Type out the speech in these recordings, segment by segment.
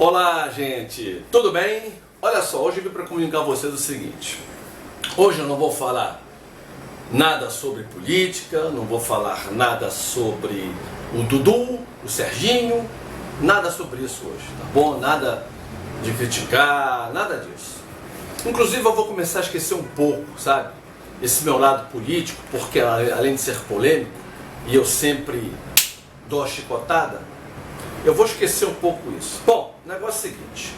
Olá, gente, tudo bem? Olha só, hoje eu vim para comunicar a vocês o seguinte. Hoje eu não vou falar nada sobre política, não vou falar nada sobre o Dudu, o Serginho, nada sobre isso hoje, tá bom? Nada de criticar, nada disso. Inclusive eu vou começar a esquecer um pouco, sabe? Esse meu lado político, porque além de ser polêmico, e eu sempre dou a chicotada, eu vou esquecer um pouco isso. Bom, o negócio é o seguinte,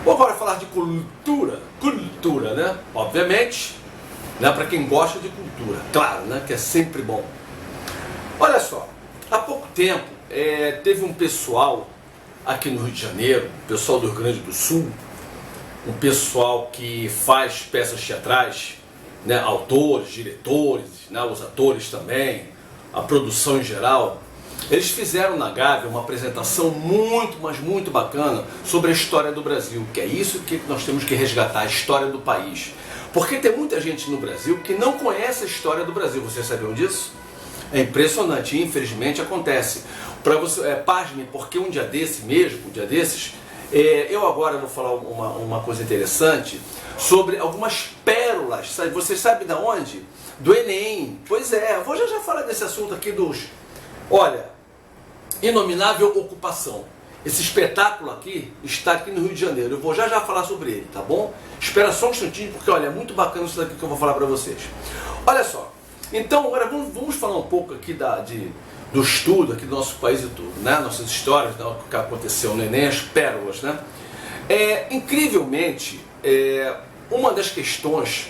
vou agora falar de cultura, né? Obviamente, né, para quem gosta de cultura, claro, né, que é sempre bom. Olha só, há pouco tempo teve um pessoal aqui no Rio de Janeiro, pessoal do Rio Grande do Sul, um pessoal que faz peças teatrais, né, autores, diretores, né, os atores também, a produção em geral. Eles fizeram na Gávea uma apresentação muito, mas muito bacana sobre a história do Brasil, que é isso que nós temos que resgatar, a história do país. Porque tem muita gente no Brasil que não conhece a história do Brasil, vocês sabiam disso? É impressionante, e infelizmente acontece. Para você, pasme, porque um dia desses, eu agora vou falar uma coisa interessante sobre algumas pérolas, sabe? Vocês sabem de onde? Do Enem. Pois é, eu vou já falar desse assunto aqui dos... Olha, Inominável Ocupação. Esse espetáculo aqui está aqui no Rio de Janeiro. Eu vou já falar sobre ele, tá bom? Espera só um instantinho, porque olha, é muito bacana isso daqui que eu vou falar para vocês. Olha só, então agora vamos falar um pouco aqui do estudo aqui do nosso país e tudo, né? Nossas histórias, né? O que aconteceu no Enem, as pérolas, né? Incrivelmente, uma das questões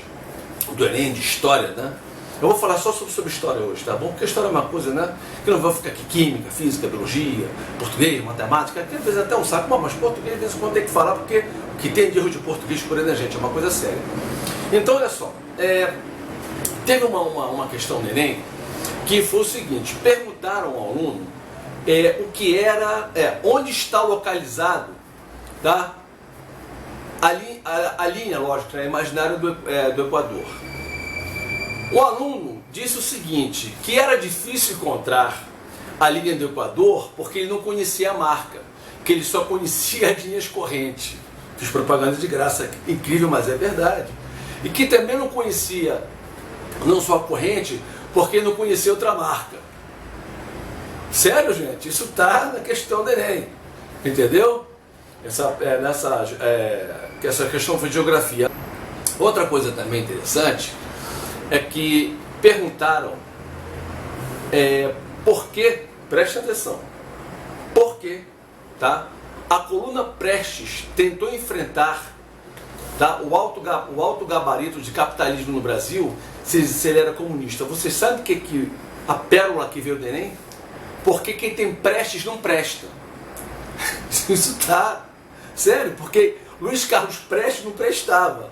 do Enem de história, né? Eu vou falar só sobre história hoje, tá bom? Porque a história é uma coisa, né? Que não vai ficar aqui química, física, biologia, português, matemática, que às vezes até um saco, mas português, às vezes quando tem que falar, porque o que tem de erro de português por aí, né, gente? É uma coisa séria. Então, olha só, teve uma questão no Enem que foi o seguinte: perguntaram ao aluno o que era, onde está localizado, tá? A linha, lógico, né, imaginária do Equador. O aluno disse o seguinte, que era difícil encontrar a linha do Equador porque ele não conhecia a marca, que ele só conhecia as linhas correntes. Fiz propaganda de graça, incrível, mas é verdade. E que também não conhecia não só a corrente, porque não conhecia outra marca. Sério, gente, isso está na questão do Enem, entendeu? Essa questão foi de geografia. Outra coisa também interessante é que perguntaram por que, preste atenção, por que, tá, a coluna Prestes tentou enfrentar, tá, o alto gabarito de capitalismo no Brasil, se ele era comunista. Vocês sabem que a pérola que veio do Enem? Porque quem tem Prestes não presta. Isso tá sério, porque Luiz Carlos Prestes não prestava,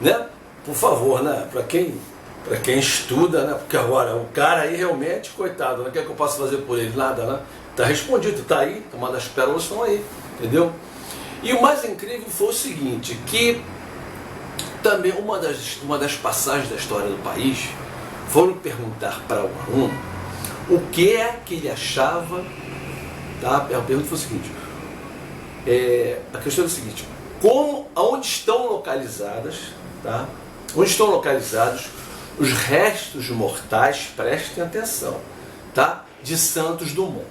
né? Por favor, né? Para quem estuda, né? Porque agora o cara aí realmente, coitado, né? O que é que eu posso fazer por ele? Nada, né? Tá respondido, tá aí, uma das pérolas estão aí, entendeu? E o mais incrível foi o seguinte, que também uma das passagens da história do país foram perguntar para o aluno o que é que ele achava, tá? A pergunta foi o seguinte, a questão é o seguinte, aonde estão localizadas, tá? Onde estão localizados os restos mortais, prestem atenção, tá? De Santos Dumont.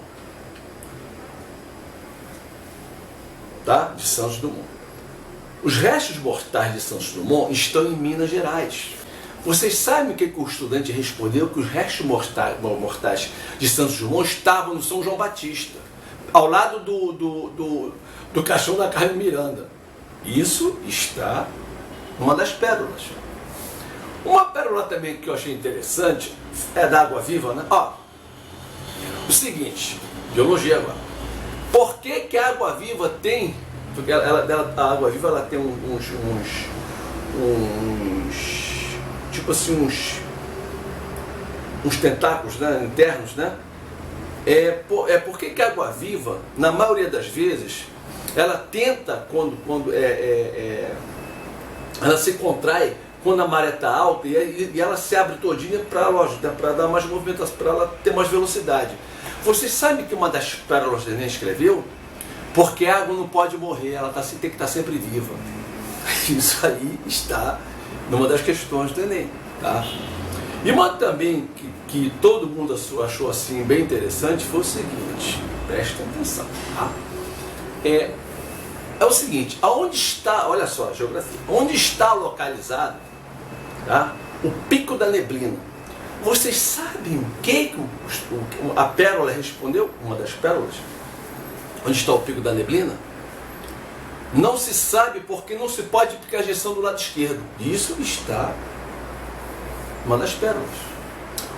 Tá? De Santos Dumont. Os restos mortais de Santos Dumont estão em Minas Gerais. Vocês sabem o que o estudante respondeu? Que os restos mortais de Santos Dumont estavam no São João Batista, ao lado do caixão da Carmen Miranda. Isso está numa das pérolas. Uma pérola também que eu achei interessante é da Água Viva, né? Ó, o seguinte, biologia agora. Por que a Água Viva tem... Porque a Água Viva ela tem tipo assim, uns tentáculos, né, internos, né? Por que a Água Viva, na maioria das vezes, ela tenta, quando ela se contrai quando a maré está alta e ela se abre todinha para dar mais movimentação, para ela ter mais velocidade. Vocês sabem que uma das pérolas do Enem escreveu Porque a água não pode morrer, ela tem que estar sempre viva. Isso aí está numa das questões do Enem. Tá? E uma também que todo mundo achou assim bem interessante foi o seguinte, prestem atenção. Tá? É o seguinte, aonde está, olha só a geografia, onde está localizado, tá, o Pico da Neblina? Vocês sabem o que a pérola respondeu? Uma das pérolas? Onde está o Pico da Neblina? Não se sabe porque não se pode aplicar a gestão do lado esquerdo. Isso está uma das pérolas.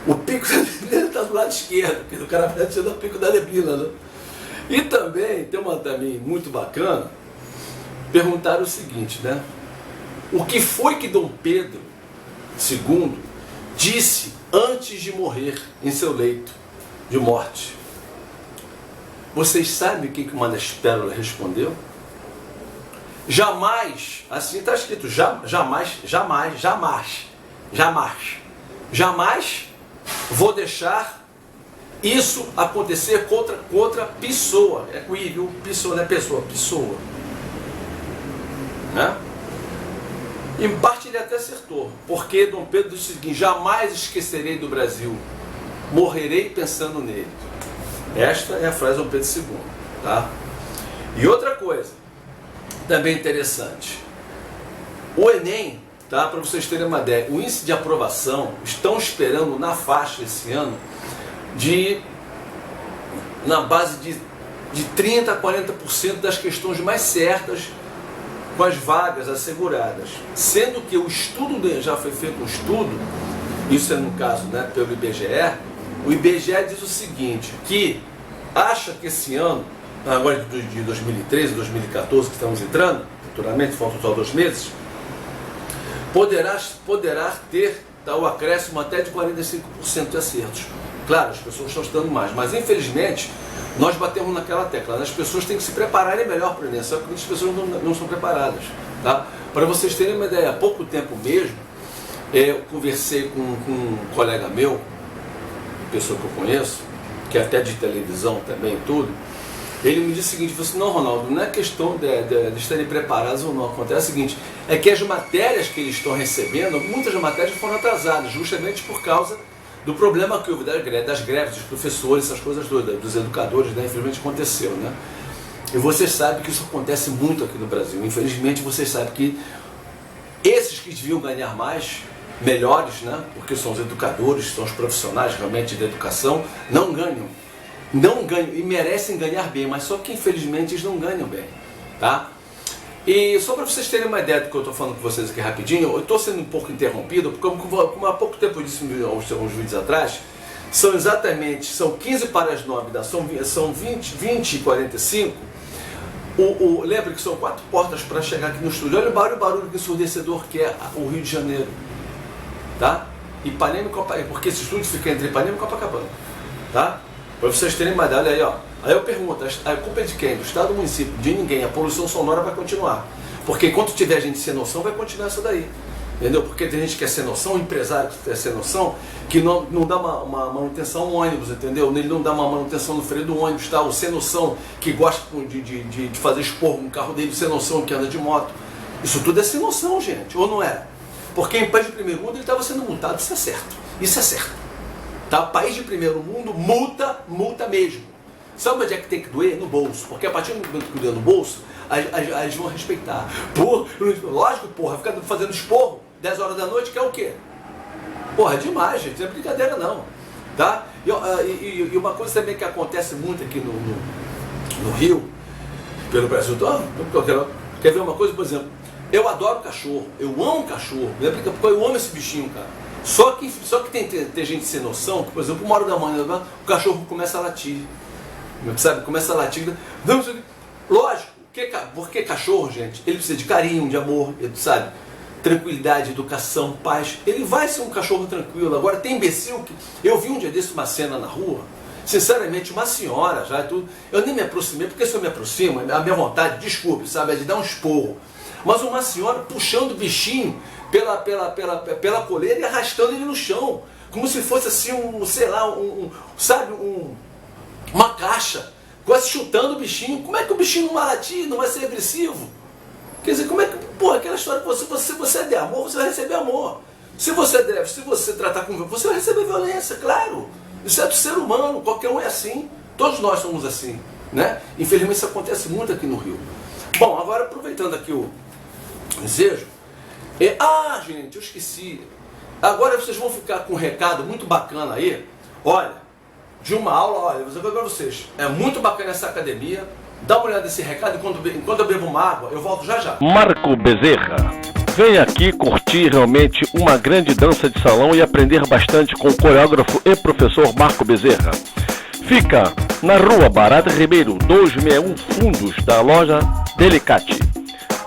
O Pico da Neblina está do lado esquerdo, porque o cara vai ser do Pico da Neblina, né? E também, tem uma também muito bacana, perguntaram o seguinte, né? O que foi que Dom Pedro II disse antes de morrer em seu leito de morte? Vocês sabem o que uma das pérolas respondeu? Jamais, assim está escrito, jamais vou deixar isso acontecer contra pessoa. É com I, viu? Pessoa, não é pessoa. Né? Em parte ele até acertou, porque Dom Pedro disse o seguinte: jamais esquecerei do Brasil, morrerei pensando nele. Esta é a frase de Dom Pedro II. Tá? E outra coisa, também interessante, o Enem, tá? Para vocês terem uma ideia, o índice de aprovação, estão esperando na faixa esse ano, na base de 30% a 40% das questões mais certas, com as vagas asseguradas, sendo que o estudo, já foi feito um estudo, isso é no caso, né, pelo IBGE, o IBGE diz o seguinte, que acha que esse ano, agora de 2013, 2014 que estamos entrando, futuramente, faltam só 2 meses, poderá ter o acréscimo até de 45% de acertos. Claro, as pessoas estão estudando mais, mas infelizmente nós batemos naquela tecla, as pessoas têm que se prepararem melhor para o Enem, só que as pessoas não estão preparadas. Tá? Para vocês terem uma ideia, há pouco tempo mesmo, eu conversei com um colega meu, pessoa que eu conheço, que é até de televisão também e tudo, ele me disse o seguinte, falou assim, não, Ronaldo, não é questão de estarem preparados ou não, acontece o seguinte, é que as matérias que eles estão recebendo, muitas matérias foram atrasadas, justamente por causa do problema que houve das greves dos professores, essas coisas todas, dos educadores, né? Infelizmente aconteceu, né? E vocês sabem que isso acontece muito aqui no Brasil, infelizmente vocês sabem que esses que deviam ganhar mais, melhores, né? Porque são os educadores, são os profissionais realmente da educação, não ganham e merecem ganhar bem, mas só que infelizmente eles não ganham bem, tá? E só para vocês terem uma ideia do que eu estou falando com vocês aqui rapidinho, eu estou sendo um pouco interrompido, porque como há pouco tempo eu disse uns vídeos atrás, são 15 para as 9, são 20 e 45, lembre que são 4 portas para chegar aqui no estúdio, olha o barulho ensurdecedor que é o Rio de Janeiro, tá? Ipanema e Copacabana, porque esse estúdio fica entre Ipanema e Copacabana, tá? Para vocês terem uma ideia, olha aí, ó. Aí eu pergunto, a culpa é de quem? Do Estado ou do município? De ninguém. A poluição sonora vai continuar. Porque enquanto tiver gente sem noção, vai continuar isso daí. Entendeu? Porque tem gente que quer sem noção, empresário que quer sem noção, que não dá uma manutenção ao ônibus, entendeu? Ele não dá uma manutenção no freio do ônibus, tá? O sem noção que gosta de fazer esporro no carro dele, sem noção que anda de moto. Isso tudo é sem noção, gente. Ou não é? Porque em país de primeiro mundo ele estava sendo multado, isso é certo. Isso é certo. Tá? País de primeiro mundo, multa mesmo. Sabe onde é que tem que doer? No bolso. Porque a partir do momento que doer no bolso, eles vão respeitar. Porra, lógico, porra, ficar fazendo esporro 10 horas da noite, que é o quê? Porra, é demais, gente. Não é brincadeira, não. Tá? E uma coisa também que acontece muito aqui no Rio, pelo Brasil todo, quer ver uma coisa, por exemplo, eu adoro cachorro, eu amo cachorro, porque eu amo esse bichinho, cara. Só que tem gente sem noção, que, por exemplo, 1 hora da manhã, o cachorro começa a latir. Sabe? Começa a latir. Lógico, porque cachorro, gente, ele precisa de carinho, de amor, sabe? Tranquilidade, educação, paz. Ele vai ser um cachorro tranquilo. Agora tem imbecil que... Eu vi um dia desse uma cena na rua, sinceramente, uma senhora já, tudo. Eu nem me aproximei, porque se eu me aproximo, a minha vontade, desculpe, sabe, é de dar um esporro. Mas uma senhora puxando o bichinho pela coleira e arrastando ele no chão, como se fosse assim sei lá, uma caixa, quase chutando o bichinho. Como é que o bichinho não vai latir, não vai ser agressivo? Quer dizer, como é que, pô, aquela história que você der amor, você vai receber amor. Se você tratar com violência, você vai receber violência, claro. Isso é do ser humano, qualquer um é assim. Todos nós somos assim, né? Infelizmente isso acontece muito aqui no Rio. Bom, agora aproveitando aqui o desejo. Gente, eu esqueci. Agora vocês vão ficar com um recado muito bacana aí. Olha, de uma aula, olha, eu vou dizer para vocês. É muito bacana essa academia. Dá uma olhada nesse recado, enquanto eu bebo uma água, eu volto já já. Marco Bezerra. Vem aqui curtir realmente uma grande dança de salão e aprender bastante com o coreógrafo e professor Marco Bezerra. Fica na Rua Barata Ribeiro, 261 Fundos, da loja Delicate.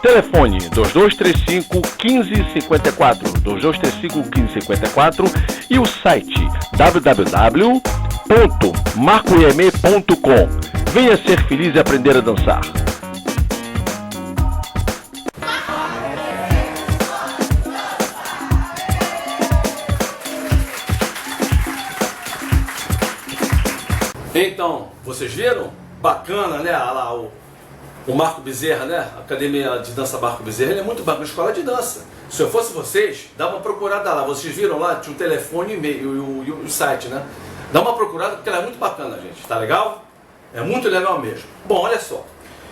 Telefone 2235-1554, 2235-1554 e o site www.marcoime.com. Venha ser feliz e aprender a dançar. Então, vocês viram? Bacana, né? Lá o Marco Bezerra, né? A Academia de Dança Marco Bezerra, ele é muito bacana, escola de dança. Se eu fosse vocês, dá uma procurada lá. Vocês viram lá? Tinha um telefone e e-mail e o site, né? Dá uma procurada porque ela é muito bacana, gente. Tá legal? É muito legal mesmo. Bom, olha só.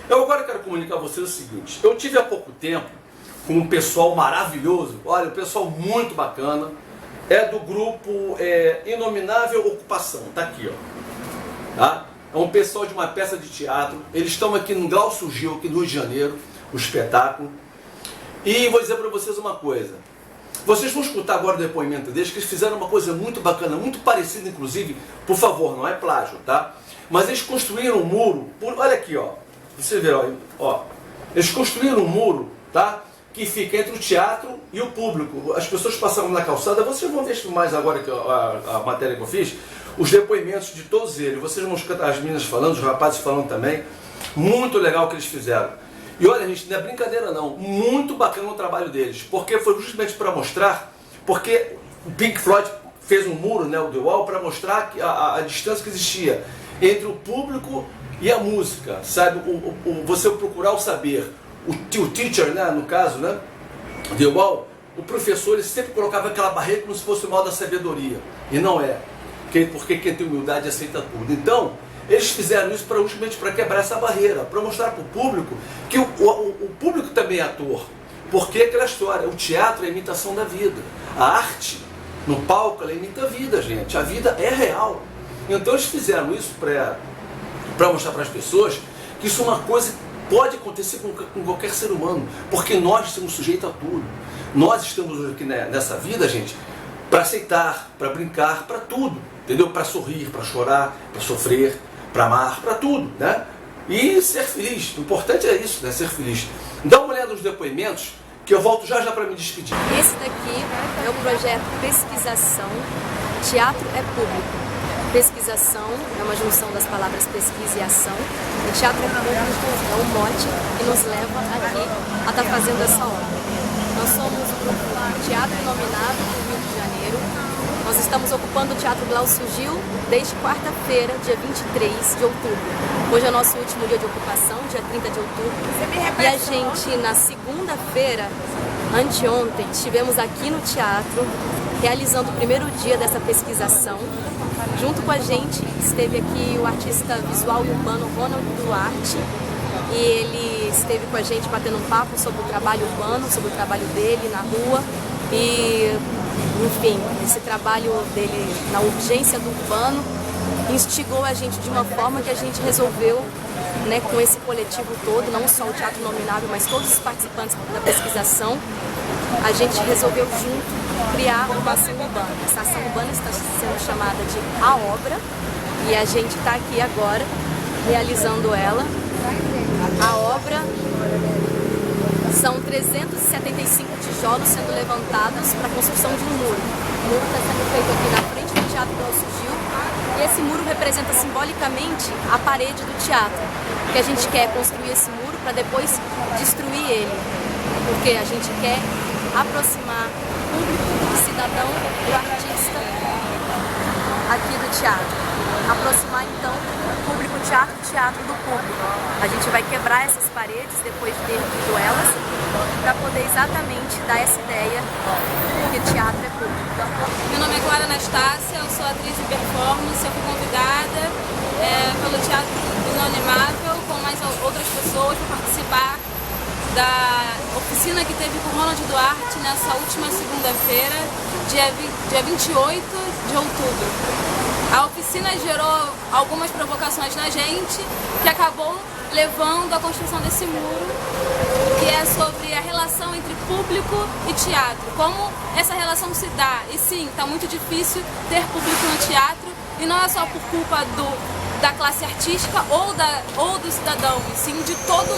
Eu agora quero comunicar a vocês o seguinte. Eu tive há pouco tempo com um pessoal maravilhoso. Olha, um pessoal muito bacana. É do grupo Inominável Ocupação. Tá aqui, ó. Tá? É um pessoal de uma peça de teatro. Eles estão aqui no Glaucio Gil, aqui no Rio de Janeiro, o espetáculo. E vou dizer para vocês uma coisa. Vocês vão escutar agora o depoimento deles, que eles fizeram uma coisa muito bacana, muito parecida, inclusive. Por favor, não é plágio, tá? Mas eles construíram um muro. Olha aqui, ó. Você vê, ó. Eles construíram um muro, tá? Que fica entre o teatro e o público. As pessoas passavam na calçada. Vocês vão ver mais agora que a matéria que eu fiz. Os depoimentos de todos eles. Vocês vão escutar as meninas falando, os rapazes falando também. Muito legal o que eles fizeram. E olha, gente, não é brincadeira não. Muito bacana o trabalho deles. Porque foi justamente para mostrar. Porque o Pink Floyd fez um muro, né, o The Wall, para mostrar que a distância que existia entre o público e a música. Sabe? Você procurar o saber. O teacher, né, no caso, né, The Wall, o professor, ele sempre colocava aquela barreira como se fosse o mal da sabedoria. E não é. Porque quem tem humildade aceita tudo. Então, eles fizeram isso justamente para quebrar essa barreira, para mostrar para o público que o público também é ator. Porque aquela história, o teatro é a imitação da vida. A arte, no palco, ela imita a vida, gente. A vida é real. Então eles fizeram isso para mostrar para as pessoas que isso é uma coisa que pode acontecer com qualquer ser humano. Porque nós estamos sujeitos a tudo. Nós estamos aqui nessa vida, gente, para aceitar, para brincar, para tudo. Entendeu? Para sorrir, para chorar, para sofrer, para amar, para tudo, né? E ser feliz. O importante é isso, né? Ser feliz. Dá uma olhada nos depoimentos, que eu volto já para me despedir. Esse daqui é o projeto Pesquisação, Teatro é Público. Pesquisação é uma junção das palavras pesquisa e ação. O teatro é público, é um mote que nos leva aqui a estar fazendo essa obra. Nós somos o grupo Teatro Inominável do Rio de Janeiro. Nós estamos ocupando o Teatro Glaucio Gil desde quarta-feira, dia 23 de outubro. Hoje é o nosso último dia de ocupação, dia 30 de outubro. E a gente, na segunda-feira, anteontem, estivemos aqui no teatro, realizando o primeiro dia dessa pesquisação. Junto com a gente esteve aqui o artista visual e urbano Ronald Duarte. E ele esteve com a gente batendo um papo sobre o trabalho urbano, sobre o trabalho dele na rua. E, enfim, esse trabalho dele na urgência do urbano instigou a gente de uma forma que a gente resolveu, né, com esse coletivo todo, não só o Teatro Inominável, mas todos os participantes da pesquisação, a gente resolveu junto criar uma ação urbana. Essa ação urbana está sendo chamada de A Obra e a gente está aqui agora realizando ela. A obra são 375 tijolos sendo levantados para a construção de um muro. O muro está sendo feito aqui na frente do Teatro Glaucio Gil e esse muro representa simbolicamente a parede do teatro. Que a gente quer construir esse muro para depois destruir ele, porque a gente quer aproximar o público, o cidadão, o artista aqui do teatro. aproximar então o público teatro do público. A gente vai quebrar essas paredes depois de ter visto elas, para poder exatamente dar essa ideia que teatro é público. Meu nome é Clara Anastácia, eu sou atriz de performance, eu fui convidada pelo Teatro Inanimável com mais outras pessoas para participar da oficina que teve com Ronald Duarte nessa última segunda-feira, dia 28 de outubro. A oficina gerou algumas provocações na gente, que acabou levando à construção desse muro, que é sobre a relação entre público e teatro. Como essa relação se dá. E sim, está muito difícil ter público no teatro, e não é só por culpa da classe artística ou do cidadão, e sim de todo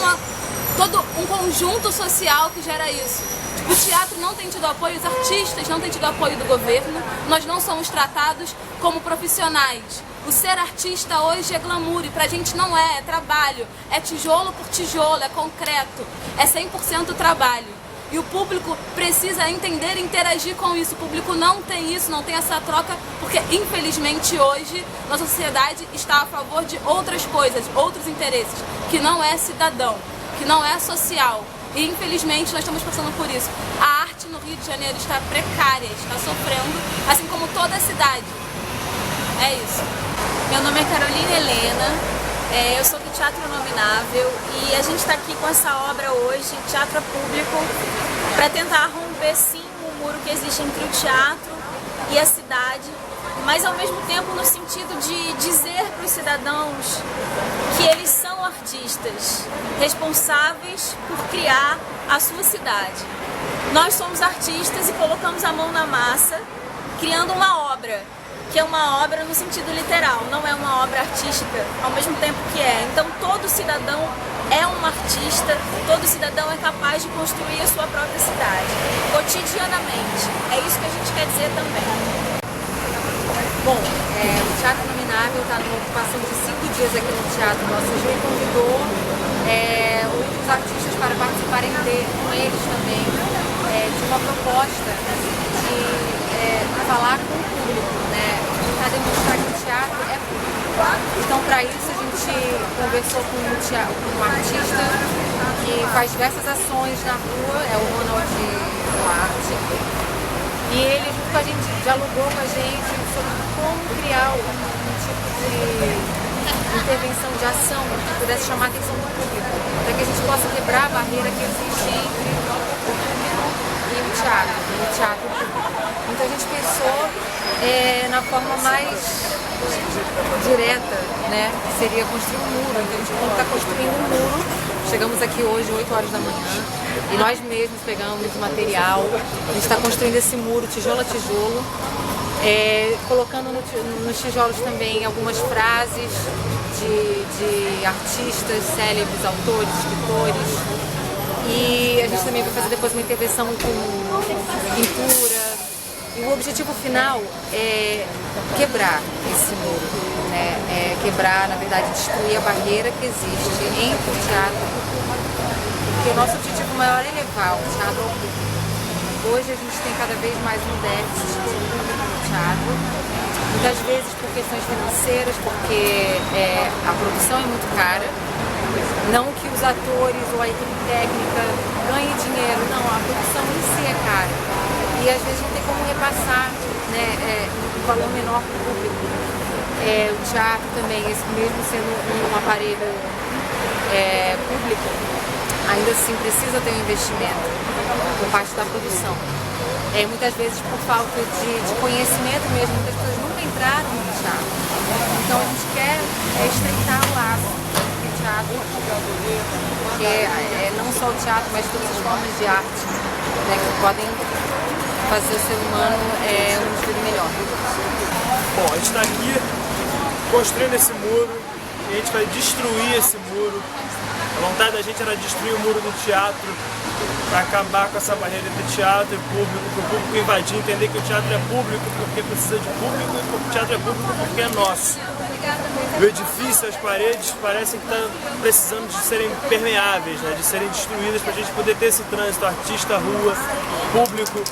um conjunto social que gera isso. O teatro não tem tido apoio, os artistas não têm tido apoio do governo, nós não somos tratados como profissionais. O ser artista hoje é glamour, e pra gente não é trabalho, é tijolo por tijolo, é concreto, é 100% trabalho. E o público precisa entender e interagir com isso. O público não tem isso, não tem essa troca, porque infelizmente hoje nossa sociedade está a favor de outras coisas, outros interesses, que não é cidadão, que não é social. E infelizmente nós estamos passando por isso. A arte no Rio de Janeiro está precária, está sofrendo, assim como toda a cidade. É isso. Meu nome é Carolina Helena, eu sou do Teatro Inominável e a gente está aqui com essa obra hoje, Teatro Público, para tentar romper sim o muro que existe entre o teatro e a cidade, mas ao mesmo tempo no sentido de dizer para os cidadãos que eles são artistas, responsáveis por criar a sua cidade. Nós somos artistas e colocamos a mão na massa, criando uma obra, que é uma obra no sentido literal, não é uma obra artística, ao mesmo tempo que é. Então todo cidadão é um artista, todo cidadão é capaz de construir a sua própria cidade, cotidianamente. É isso que a gente quer dizer também. Bom, o Teatro Inominável está numa ocupação de 5 dias aqui no teatro. Nosso juiz convidou outros artistas para participarem com eles também, de uma proposta de falar com o público, né? Para demonstrar que o teatro é público. Então, para isso, a gente conversou com um artista que faz diversas ações na rua, é o Ronald Duarte. E ele, junto com a gente, dialogou com a gente sobre como criar um tipo de intervenção, de ação que pudesse chamar a atenção do público, para que a gente possa quebrar a barreira que existe entre o público e o teatro público. Então a gente pensou na forma mais direta, né, que seria construir um muro. Então a gente está construindo um muro. Chegamos aqui hoje, 8 horas da manhã, e nós mesmos pegamos o material. A gente está construindo esse muro, tijolo a tijolo, colocando nos tijolos também algumas frases de artistas, célebres, autores, escritores. E a gente também vai fazer depois uma intervenção com pintura. E o objetivo final é quebrar esse muro, né? Quebrar, na verdade, destruir a barreira que existe entre o teatro e o público. Porque o nosso objetivo maior é levar o teatro ao público. Hoje a gente tem cada vez mais um déficit de público no teatro, muitas vezes por questões financeiras, porque a produção é muito cara. Não que os atores ou a equipe técnica ganhem dinheiro, não, a produção em si é cara. E às vezes não tem como repassar, né, um valor menor para o público. O teatro também, mesmo sendo um aparelho público, ainda assim precisa ter um investimento por parte da produção. Muitas vezes por falta de conhecimento mesmo, muitas pessoas nunca entraram no teatro. Então a gente quer estreitar o laço entre o teatro, que não só o teatro, mas todas as formas de arte, né, que podem fazer o ser humano um indivíduo melhor. Bom, a gente está aqui construindo esse muro e a gente vai destruir esse muro. A vontade da gente era destruir o muro do teatro para acabar com essa barreira entre teatro e público, para o público invadir, entender que o teatro é público porque precisa de público e que o teatro é público porque é nosso. O edifício, as paredes parecem que estão precisando de serem permeáveis, né, de serem destruídas para a gente poder ter esse trânsito, artista, rua, público,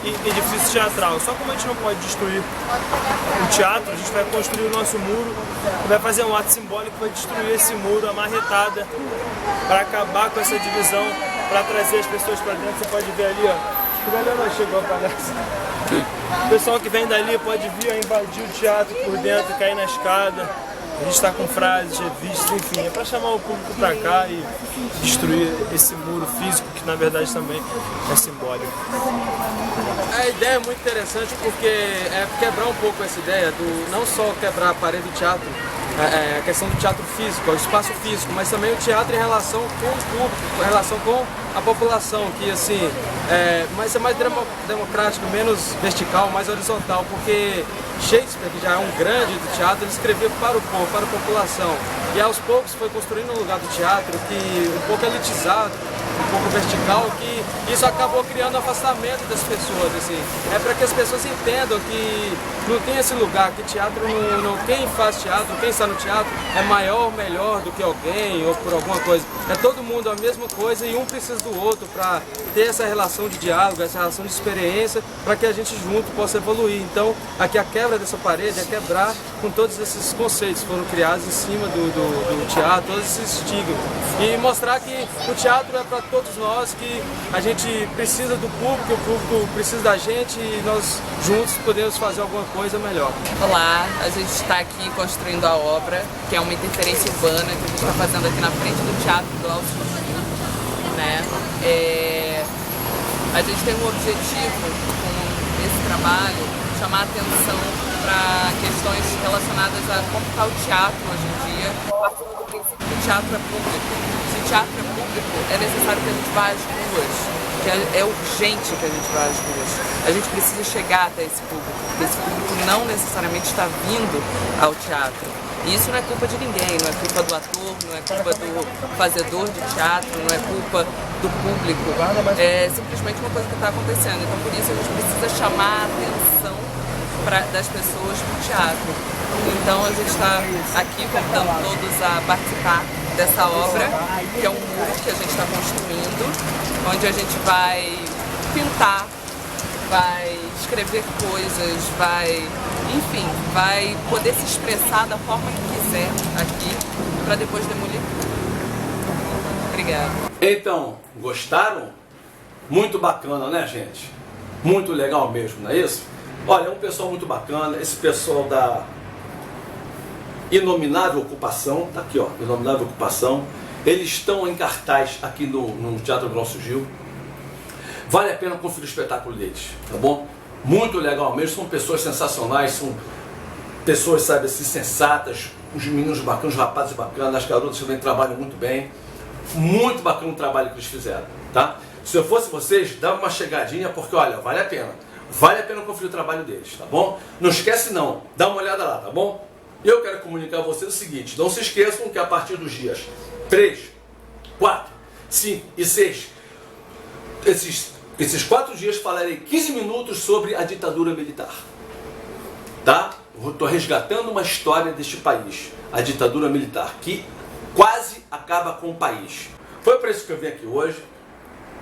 edifício teatral. Só como a gente não pode destruir o teatro, a gente vai construir o nosso muro e vai fazer um ato simbólico que vai destruir esse muro, a marretada, para acabar com essa divisão, para trazer as pessoas para dentro. Você pode ver ali, ó, o galera chegou a palhaça. O pessoal que vem dali pode vir a invadir o teatro por dentro, cair na escada. A gente está com frases, revistas, enfim, é para chamar o público para cá e destruir esse muro físico que na verdade também é simbólico. A ideia é muito interessante porque é quebrar um pouco essa ideia do não só quebrar a parede do teatro, a questão do teatro físico, o espaço físico, mas também o teatro em relação com o público, em relação com a população, que assim, mas é mais democrático, menos vertical, mais horizontal, porque Shakespeare, que já é um grande do teatro, ele escrevia para o povo, para a população, e aos poucos foi construindo um lugar do teatro que um pouco elitizado, um pouco vertical, que isso acabou criando afastamento das pessoas, assim. É para que as pessoas entendam que não tem esse lugar, que teatro quem faz teatro, quem está no teatro é maior, melhor do que alguém ou por alguma coisa. É todo mundo a mesma coisa e um precisa do outro para ter essa relação de diálogo, essa relação de experiência, para que a gente junto possa evoluir. Então, aqui a quebra dessa parede é quebrar com todos esses conceitos que foram criados em cima do teatro, todos esses estigmas. E mostrar que o teatro é para todos nós, que a gente precisa do público, o público precisa da gente e nós juntos podemos fazer alguma coisa melhor. Olá, a gente está aqui construindo a obra, que é uma interferência urbana que a gente está fazendo aqui na frente do Teatro Glaucio Gil, né? A gente tem um objetivo com esse trabalho, chamar a atenção para questões relacionadas a como está o teatro hoje em dia, partindo do princípio que o teatro é público. Se o teatro é público, é necessário que a gente vá às ruas, que é urgente que a gente vá às ruas. A gente precisa chegar até esse público, porque esse público não necessariamente está vindo ao teatro. E isso não é culpa de ninguém, não é culpa do ator, não é culpa do fazedor de teatro, não é culpa do público. É simplesmente uma coisa que está acontecendo. Então por isso a gente precisa chamar a atenção das pessoas para o teatro. Então a gente está aqui convidando todos a participar dessa obra, que é um muro que a gente está construindo, onde a gente vai pintar, vai escrever coisas, enfim, vai poder se expressar da forma que quiser aqui, para depois demolir. Obrigada. Então, gostaram? Muito bacana, né, gente? Muito legal mesmo, não é isso? Olha, é um pessoal muito bacana, esse pessoal da Inominável Ocupação, tá aqui ó, Inominável Ocupação, eles estão em cartaz aqui no Teatro Glaucio Gil. Vale a pena conferir o espetáculo deles, tá bom? Muito legal mesmo, são pessoas sensacionais, são pessoas, sabe, assim, sensatas, os meninos bacanas, os rapazes bacanas, as garotas também trabalham muito bem. Muito bacana o trabalho que eles fizeram, tá? Se eu fosse vocês, dá uma chegadinha, porque olha, vale a pena. Vale a pena conferir o trabalho deles, tá bom? Não esquece não, dá uma olhada lá, tá bom? Eu quero comunicar a vocês o seguinte, não se esqueçam que a partir dos dias 3, 4, 5 e 6, esses 4 dias falarei 15 minutos sobre a ditadura militar, tá? Estou resgatando uma história deste país, a ditadura militar, que quase acaba com o país. Foi por isso que eu vim aqui hoje.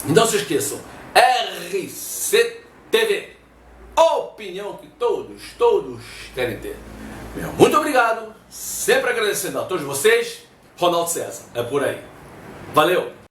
Não se esqueçam, RCTV, opinião que todos querem ter. Muito obrigado, sempre agradecendo a todos vocês. Ronaldo César, é por aí. Valeu!